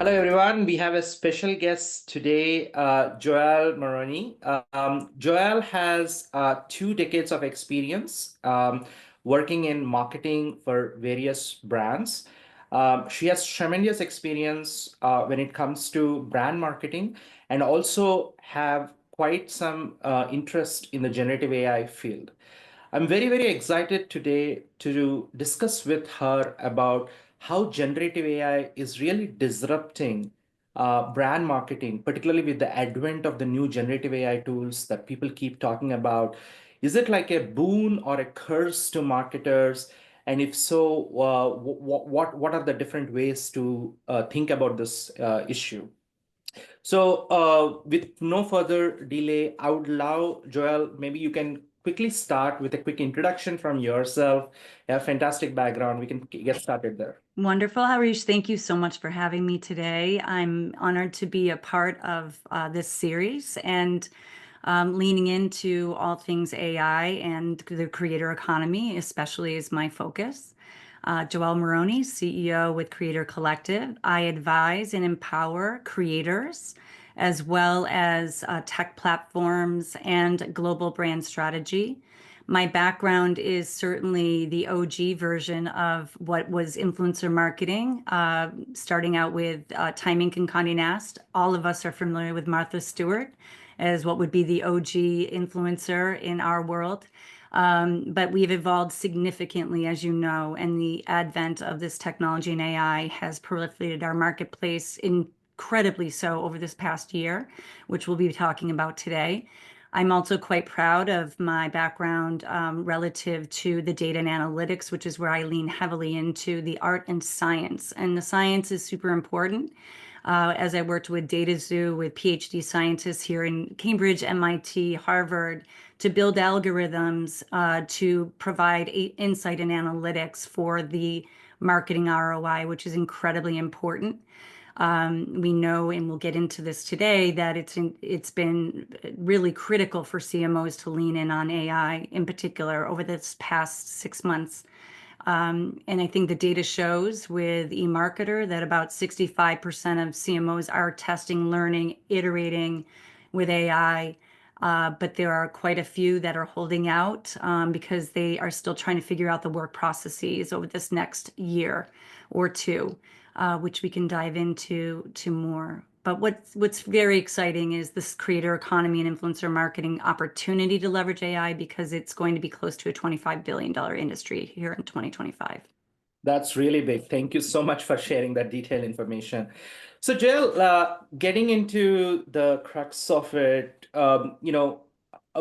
Hello, everyone. We have a special guest today, Joel Moroni. Joel has 2 decades of experience working in marketing for various brands. She has tremendous experience when it comes to brand marketing and also have quite some interest in the generative AI field. I'm very, very excited today to discuss with her about how generative AI is really disrupting brand marketing, particularly with the advent of the new generative AI tools that people keep talking about. Is it like a boon or a curse to marketers? And if so, what are the different ways to think about this issue? So, with no further delay, I would love, Joel, maybe you can quickly start with a quick introduction from yourself. You have fantastic background. We can get started there. Wonderful, Harish. Thank you so much for having me today. I'm honored to be a part of this series and leaning into all things AI and the creator economy, especially is my focus. Joelle Moroni, CEO with Creator Collective. I advise and empower creators as well as tech platforms and global brand strategy. My background is certainly the OG version of what was influencer marketing, starting out with Timing and Condé Nast. All of us are familiar with Martha Stewart as what would be the OG influencer in our world. But we've evolved significantly, as you know, and the advent of this technology and AI has proliferated our marketplace incredibly so over this past year, which we'll be talking about today. I'm also quite proud of my background relative to the data and analytics, which is where I lean heavily into the art and science. And the science is super important. As I worked with DataZoo, with PhD scientists here in Cambridge, MIT, Harvard, to build algorithms to provide insight and analytics for the marketing ROI, which is incredibly important. We know, and we'll get into this today, that it's been really critical for CMOs to lean in on AI in particular over this past 6 months. And I think the data shows with eMarketer that about 65% of CMOs are testing, learning, iterating with AI. But there are quite a few that are holding out because they are still trying to figure out the work processes over this next year or two, which we can dive into more. But what's very exciting is this creator economy and influencer marketing opportunity to leverage AI because it's going to be close to a $25 billion industry here in 2025. That's really big. Thank you so much for sharing that detailed information. So, Joel, getting into the crux of it,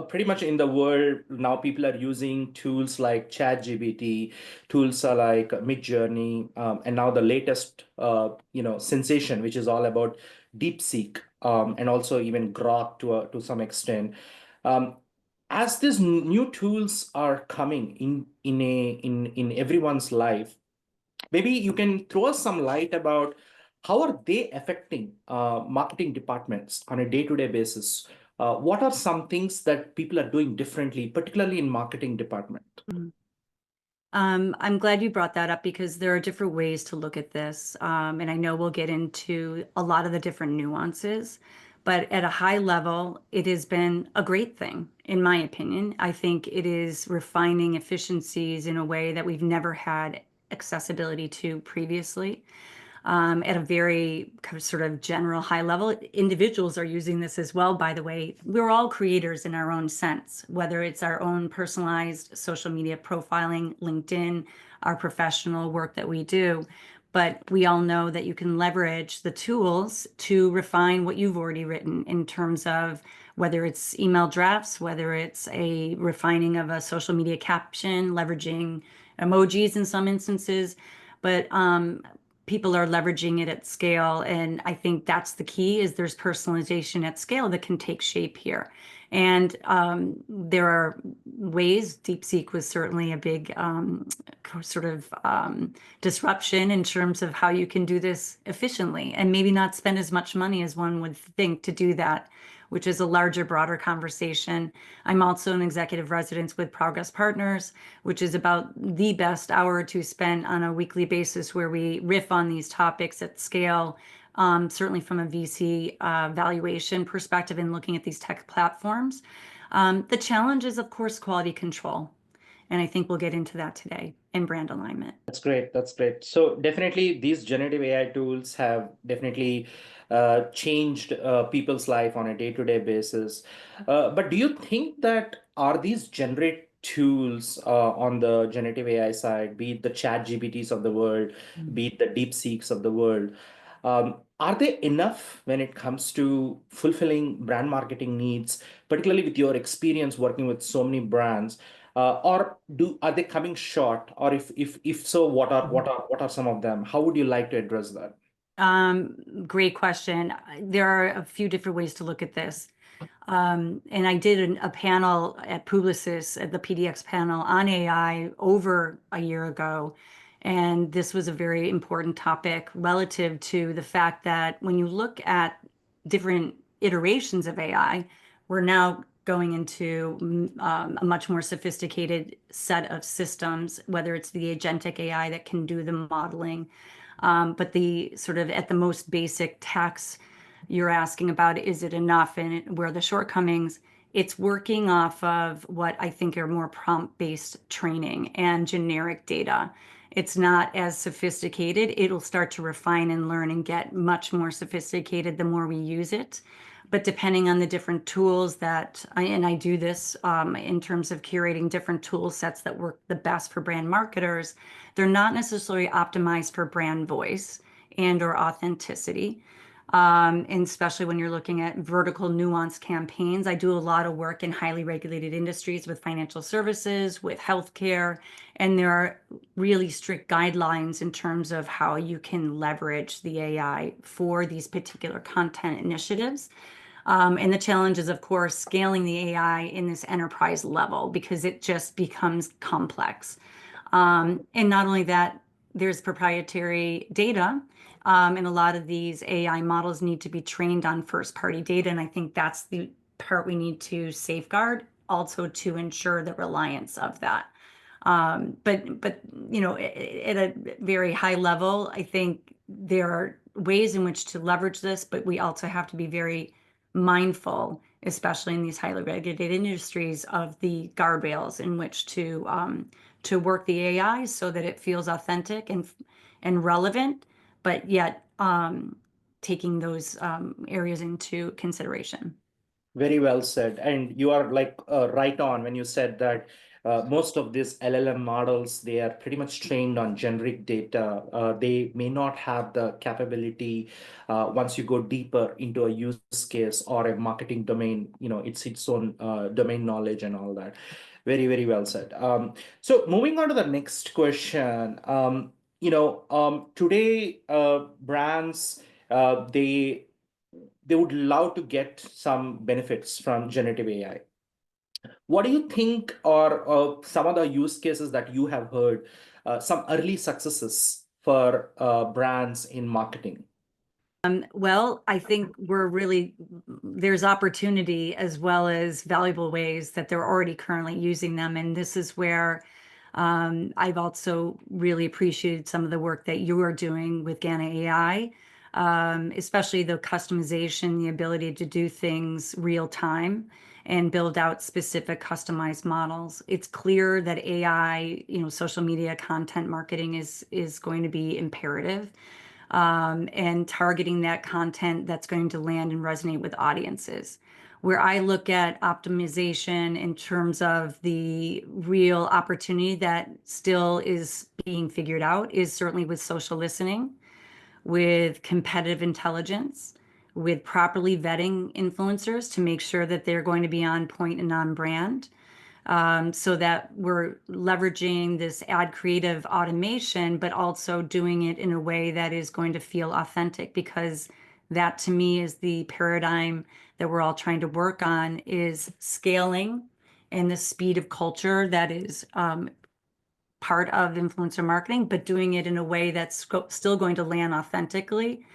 pretty much in the world now, people are using tools like ChatGPT, tools are like Midjourney, and now the latest, sensation, which is all about DeepSeek, and also even Grok to some extent. Um, as these new tools are coming in everyone's life, maybe you can throw us some light about how are they affecting marketing departments on a day-to-day basis? What are some things that people are doing differently, particularly in marketing department? I'm glad you brought that up because there are different ways to look at this. And I know we'll get into a lot of the different nuances, but at a high level, it has been a great thing, in my opinion. I think it is refining efficiencies in a way that we've never had accessibility to previously. At a very kind of sort of general high level, individuals are using this as well, by the way. We're all creators in our own sense, whether it's our own personalized social media profiling, LinkedIn, our professional work that we do. But we all know that you can leverage the tools to refine what you've already written in terms of whether it's email drafts, whether it's a refining of a social media caption, leveraging emojis in some instances. But people are leveraging it at scale. And I think that's the key is there's personalization at scale that can take shape here. And there are ways, DeepSeek was certainly a big sort of disruption in terms of how you can do this efficiently and maybe not spend as much money as one would think to do that, which is a larger, broader conversation. I'm also an executive resident with Progress Partners, which is about the best hour or two spent on a weekly basis where we riff on these topics at scale certainly from a VC valuation perspective and looking at these tech platforms. The challenge is, of course, quality control. And I think we'll get into that today in brand alignment. That's great. That's great. So definitely these generative AI tools have definitely changed people's life on a day-to-day basis. But do you think that are these generate tools on the generative AI side, be it the chat GPTs of the world, be it the deep seeks of the world, are they enough when it comes to fulfilling brand marketing needs, particularly with your experience working with so many brands? Or are they coming short? Or if so, what are some of them? How would you like to address that? Great question. There are a few different ways to look at this. And I did a panel at Publicis, at the PDX panel on AI over a year ago. And this was a very important topic relative to the fact that when you look at different iterations of AI, we're now going into a much more sophisticated set of systems, whether it's the agentic AI that can do the modeling, but the sort of at the most basic tax you're asking about, is it enough and where the shortcomings? It's working off of what I think are more prompt-based training and generic data. It's not as sophisticated. It'll start to refine and learn and get much more sophisticated the more we use it. But depending on the different tools and I do this in terms of curating different tool sets that work the best for brand marketers, they're not necessarily optimized for brand voice and or authenticity. And especially when you're looking at vertical nuanced campaigns. I do a lot of work in highly regulated industries with financial services, with healthcare, and there are really strict guidelines in terms of how you can leverage the AI for these particular content initiatives. And the challenge is, of course, scaling the AI in this enterprise level because it just becomes complex. And not only that, there's proprietary data. And a lot of these AI models need to be trained on first-party data. And I think that's the part we need to safeguard, also to ensure the reliance of that. But at a very high level, I think there are ways in which to leverage this, but we also have to be very mindful, especially in these highly regulated industries, of the guardrails in which to work the AI so that it feels authentic and relevant, but yet taking those areas into consideration. Very well said. And you are like right on when you said that most of these LLM models, they are pretty much trained on generic data. They may not have the capability once you go deeper into a use case or a marketing domain, it's its own domain knowledge and all that. Very, very well said. So moving on to the next question, today brands, they would love to get some benefits from generative AI. What do you think are some of the use cases that you have heard, some early successes for brands in marketing? Well, I think there's opportunity as well as valuable ways that they're already currently using them. And this is where I've also really appreciated some of the work that you are doing with Gana AI, especially the customization, the ability to do things real time and build out specific customized models. It's clear that AI, social media content marketing is going to be imperative, and targeting that content that's going to land and resonate with audiences. Where I look at optimization in terms of the real opportunity that still is being figured out is certainly with social listening, with competitive intelligence, with properly vetting influencers to make sure that they're going to be on point and on brand, so that we're leveraging this ad creative automation, but also doing it in a way that is going to feel authentic, because that to me is the paradigm that we're all trying to work on, is scaling and the speed of culture that is part of influencer marketing, but doing it in a way that's still going to land authentically.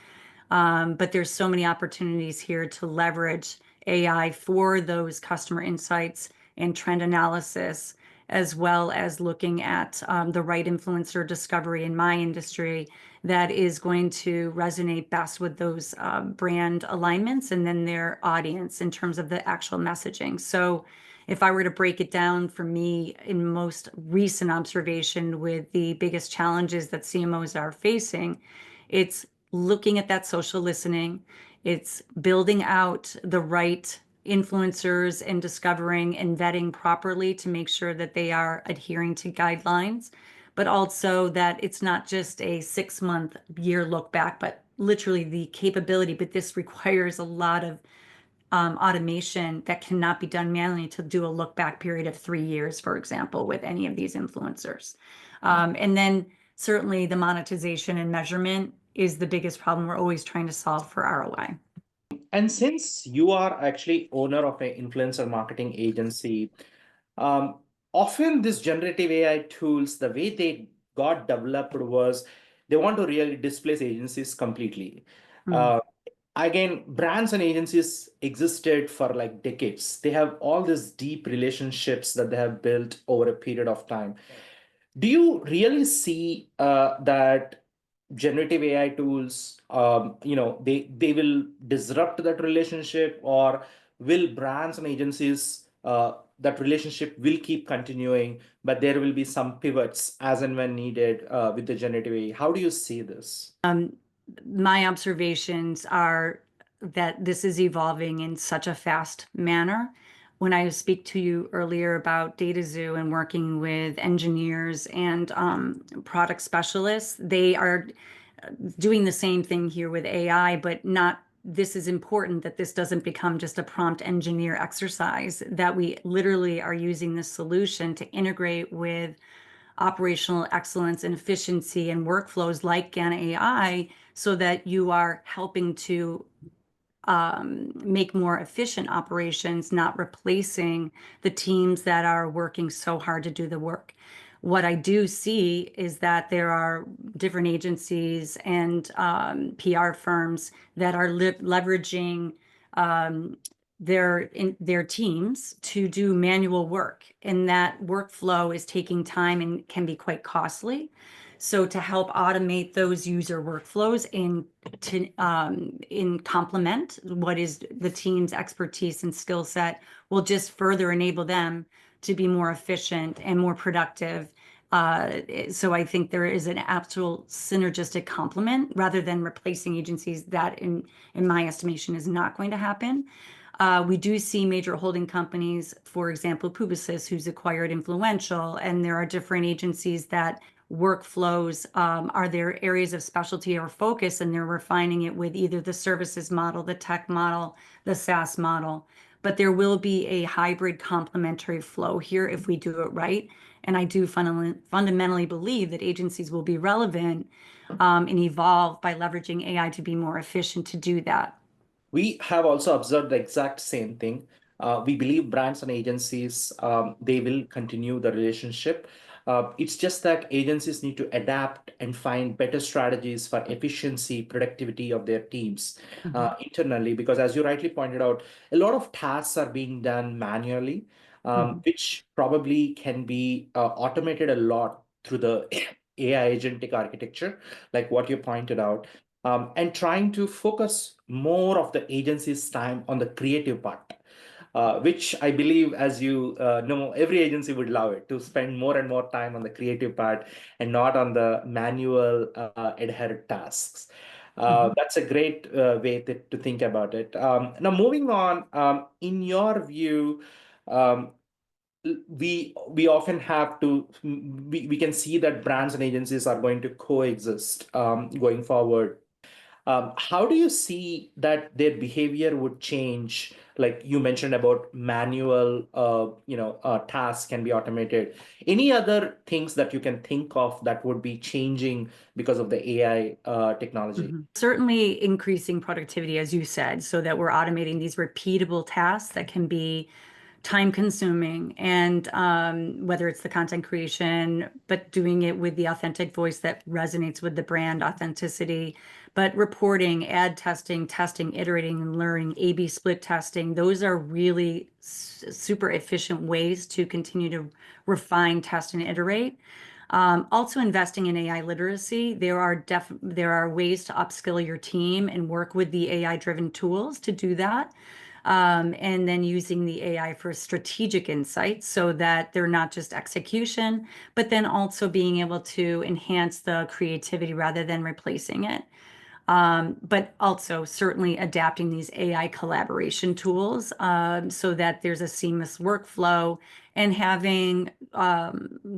But there's so many opportunities here to leverage AI for those customer insights and trend analysis as well as looking at the right influencer discovery in my industry that is going to resonate best with those brand alignments and then their audience in terms of the actual messaging. So if I were to break it down for me in most recent observation with the biggest challenges that CMOs are facing, it's looking at that social listening, it's building out the right influencers and discovering and vetting properly to make sure that they are adhering to guidelines, but also that it's not just a 6-month year look back, but literally the capability. But this requires a lot of automation that cannot be done manually to do a look back period of 3 years, for example, with any of these influencers. And then certainly the monetization and measurement is the biggest problem we're always trying to solve for ROI. And since you are actually owner of an influencer marketing agency, um, often these generative AI tools, the way they got developed was they want to really displace agencies completely. Mm. Uh, Again, brands and agencies existed for like decades. They have all these deep relationships that they have built over a period of time. Do you really see that generative AI tools, they will disrupt that relationship, or will brands and agencies that relationship will keep continuing, but there will be some pivots as and when needed with the generative AI? How do you see this? My observations are that this is evolving in such a fast manner. When I speak to you earlier about DataZoo and working with engineers and product specialists, they are doing the same thing here with AI, but not. This is important that this doesn't become just a prompt engineer exercise, that we literally are using this solution to integrate with operational excellence and efficiency and workflows like GAN AI so that you are helping to make more efficient operations, not replacing the teams that are working so hard to do the work. What I do see is that there are different agencies and PR firms that are leveraging their teams to do manual work, and that workflow is taking time and can be quite costly. So to help automate those user workflows in complement what is the team's expertise and skill set will just further enable them to be more efficient and more productive. So I think there is an actual synergistic complement rather than replacing agencies. That, in my estimation, is not going to happen. We do see major holding companies, for example, Publicis, who's acquired Influential, and there are different agencies that workflows are their areas of specialty or focus, and they're refining it with either the services model, the tech model, the SaaS model. But there will be a hybrid complementary flow here if we do it right. And I do fundamentally believe that agencies will be relevant and evolve by leveraging AI to be more efficient to do that. We have also observed the exact same thing. We believe brands and agencies, they will continue the relationship. It's just that agencies need to adapt and find better strategies for efficiency, productivity of their teams internally, because as you rightly pointed out, a lot of tasks are being done manually, which probably can be automated a lot through the AI agentic architecture, like what you pointed out, and trying to focus more of the agency's time on the creative part, which I believe, as you know, every agency would love it to spend more and more time on the creative part and not on the manual adherent tasks. That's a great way to think about it. Now, moving on, in your view, um, we often have to we can see that brands and agencies are going to coexist going forward. How do you see that their behavior would change? Like you mentioned about manual, tasks can be automated. Any other things that you can think of that would be changing because of the AI technology? Certainly increasing productivity, as you said, so that we're automating these repeatable tasks that can be time consuming, and whether it's the content creation, but doing it with the authentic voice that resonates with the brand authenticity, but reporting, ad testing, testing, iterating and learning, A/B split testing, those are really super efficient ways to continue to refine, test, and iterate. Also investing in AI literacy. There are ways to upskill your team and work with the AI-driven tools to do that. And then using the AI for strategic insights so that they're not just execution, but then also being able to enhance the creativity rather than replacing it. But also certainly adapting these AI collaboration tools so that there's a seamless workflow, and having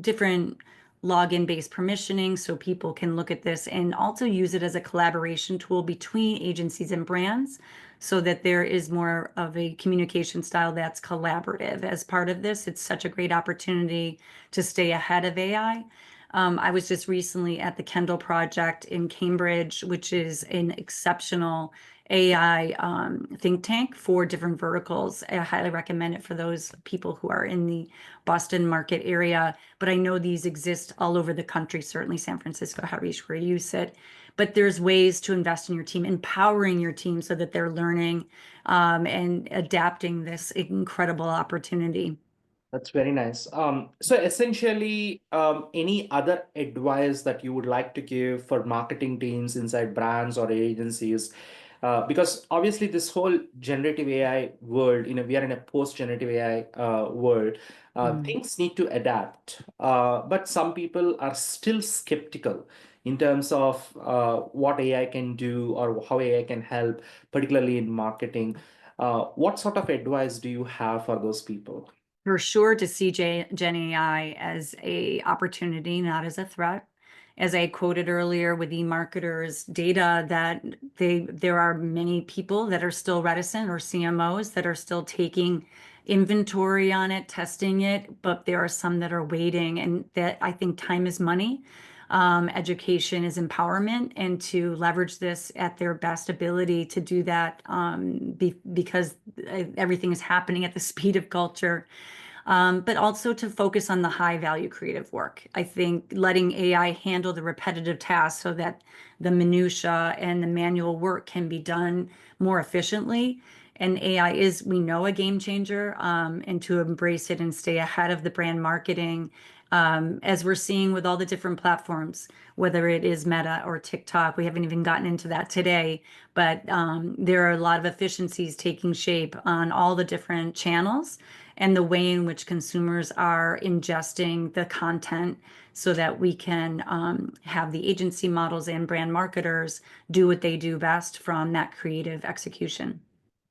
different login-based permissioning so people can look at this and also use it as a collaboration tool between agencies and brands, so that there is more of a communication style that's collaborative as part of this. It's such a great opportunity to stay ahead of AI. I was just recently at the Kendall Project in Cambridge, which is an exceptional AI think tank for different verticals. I highly recommend it for those people who are in the Boston market area. But I know these exist all over the country, certainly San Francisco, Harish, where you sit. But there's ways to invest in your team, empowering your team so that they're learning and adapting this incredible opportunity. That's very nice. So essentially, any other advice that you would like to give for marketing teams inside brands or agencies? Because obviously, this whole generative AI world, we are in a post-generative AI world. Mm. Things need to adapt, but some people are still skeptical in terms of what AI can do or how AI can help, particularly in marketing. What sort of advice do you have for those people? For sure, to see Gen AI as a opportunity, not as a threat. As I quoted earlier with e-marketers data, that there are many people that are still reticent, or CMOs that are still taking inventory on it, testing it, but there are some that are waiting, and that I think time is money. Education is empowerment, and to leverage this at their best ability to do that, because everything is happening at the speed of culture. But also to focus on the high value creative work. I think letting AI handle the repetitive tasks so that the minutia and the manual work can be done more efficiently. And AI is, we know, a game changer, and to embrace it and stay ahead of the brand marketing, as we're seeing with all the different platforms, whether it is Meta or TikTok. We haven't even gotten into that today, but there are a lot of efficiencies taking shape on all the different channels, and the way in which consumers are ingesting the content, so that we can have the agency models and brand marketers do what they do best from that creative execution.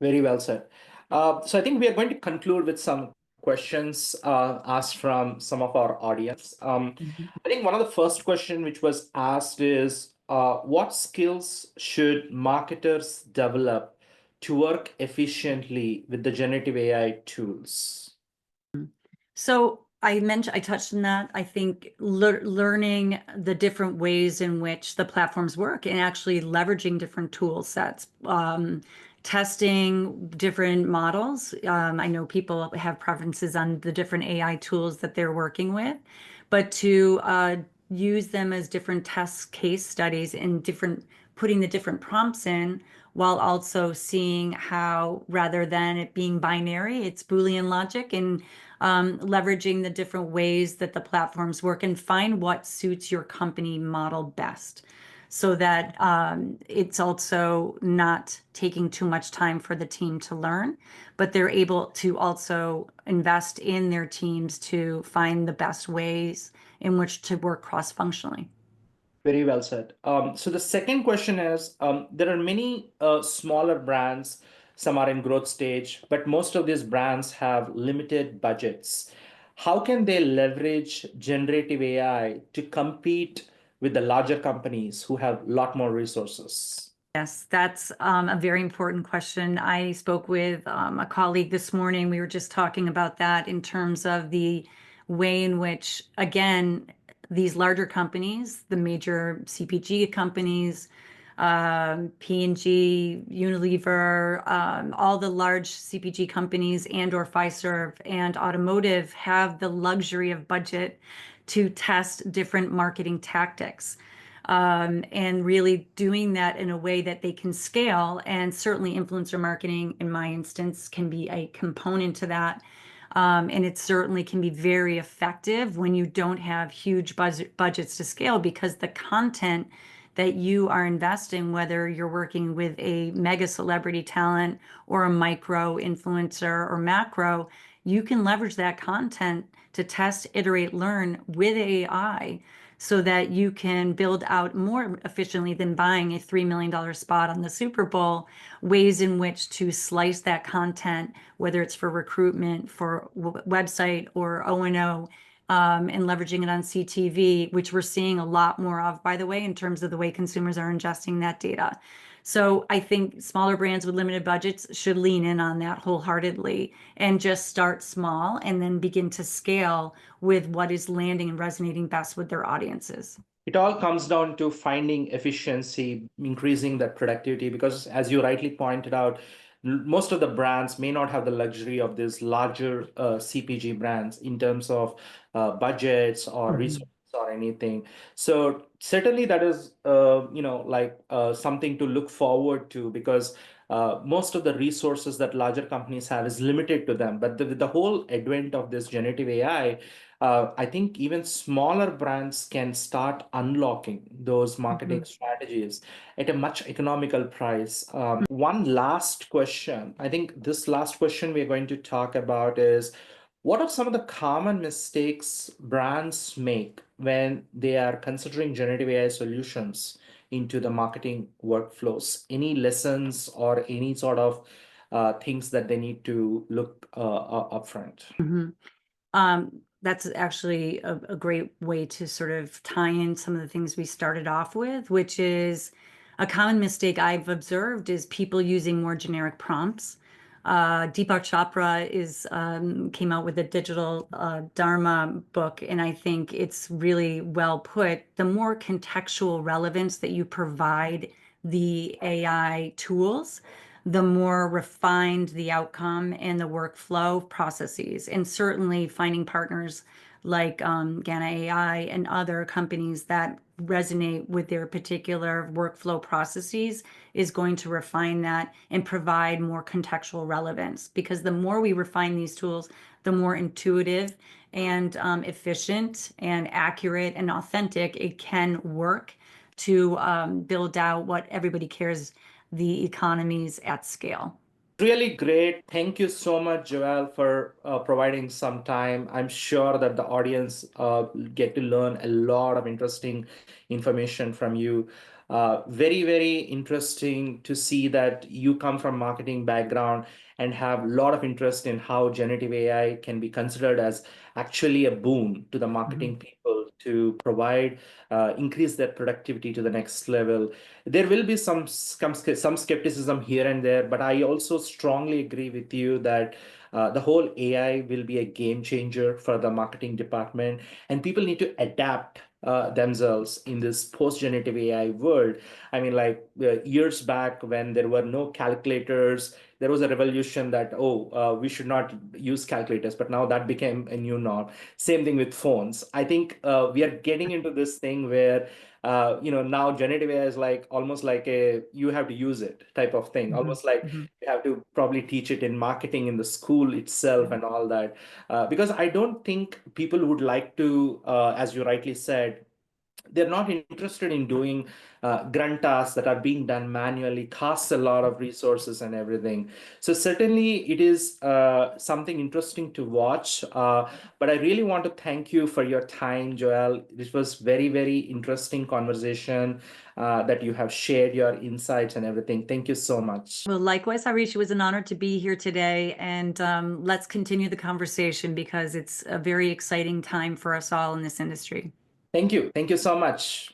Very well said. So I think we are going to conclude with some questions asked from some of our audience. Mhm. I think one of the first question which was asked is, what skills should marketers develop to work efficiently with the generative AI tools? So I touched on that. I think learning the different ways in which the platforms work, and actually leveraging different tool sets, testing different models. I know people have preferences on the different AI tools that they're working with, but to use them as different test case studies and putting the different prompts in, while also seeing how, rather than it being binary, it's Boolean logic, and leveraging the different ways that the platforms work, and find what suits your company model best, so that it's also not taking too much time for the team to learn, but they're able to also invest in their teams to find the best ways in which to work cross-functionally. Very well said. So the second question is, there are many smaller brands, some are in growth stage, but most of these brands have limited budgets. How can they leverage generative AI to compete with the larger companies who have a lot more resources? Yes, that's a very important question. I spoke with a colleague this morning. We were just talking about that in terms of the way in which, again, these larger companies, the major CPG companies, P&G, Unilever, all the large CPG companies and or Fiserv and automotive have the luxury of budget to test different marketing tactics. And really doing that in a way that they can scale. And certainly influencer marketing, in my instance, can be a component to that. And it certainly can be very effective when you don't have huge budgets to scale, because the content that you are investing, whether you're working with a mega celebrity talent or a micro influencer or macro, you can leverage that content to test, iterate, learn with AI so that you can build out more efficiently than buying a $3 million spot on the Super Bowl, ways in which to slice that content, whether it's for recruitment, for website or O&O, and leveraging it on CTV, which we're seeing a lot more of, by the way, in terms of the way consumers are ingesting that data. So I think smaller brands with limited budgets should lean in on that wholeheartedly and just start small and then begin to scale with what is landing and resonating best with their audiences. It all comes down to finding efficiency, increasing that productivity, because as you rightly pointed out, most of the brands may not have the luxury of these larger CPG brands in terms of budgets or resources or anything. So certainly that is, something to look forward to, because most of the resources that larger companies have is limited to them. But the whole advent of this generative AI, I think even smaller brands can start unlocking those marketing strategies at a much economical price. One last question. I think this last question we're going to talk about is, what are some of the common mistakes brands make when they are considering generative AI solutions into the marketing workflows? Any lessons or any sort of things that they need to look upfront? That's actually a great way to sort of tie in some of the things we started off with, which is a common mistake I've observed is people using more generic prompts. Deepak Chopra came out with a digital Dharma book, and I think it's really well put. The more contextual relevance that you provide the AI tools, the more refined the outcome and the workflow processes. And certainly finding partners like Gana AI and other companies that resonate with their particular workflow processes is going to refine that and provide more contextual relevance. Because the more we refine these tools, the more intuitive and efficient and accurate and authentic it can work to build out what everybody cares, the economies at scale. Really great. Thank you so much, Joel, for providing some time. I'm sure that the audience get to learn a lot of interesting information from you. Very, very interesting to see that you come from marketing background and have a lot of interest in how generative AI can be considered as actually a boon to the marketing people to provide, increase their productivity to the next level. There will be some skepticism here and there, but I also strongly agree with you that the whole AI will be a game changer for the marketing department, and people need to adapt themselves in this post-generative AI world. I mean, like years back when there were no calculators, there was a revolution that, we should not use calculators, but now that became a new norm. Same thing with phones. I think we are getting into this thing where now generative AI is like almost like you have to use it type of thing, almost like you have to probably teach it in marketing in the school itself and all that. Because I don't think people would like to, as you rightly said, they're not interested in doing grunt tasks that are being done manually, costs a lot of resources and everything. So certainly it is something interesting to watch. But I really want to thank you for your time, Joel. This was very, very interesting conversation that you have shared your insights and everything. Thank you so much. Well, likewise, Harish, it was an honor to be here today. And let's continue the conversation because it's a very exciting time for us all in this industry. Thank you. Thank you so much.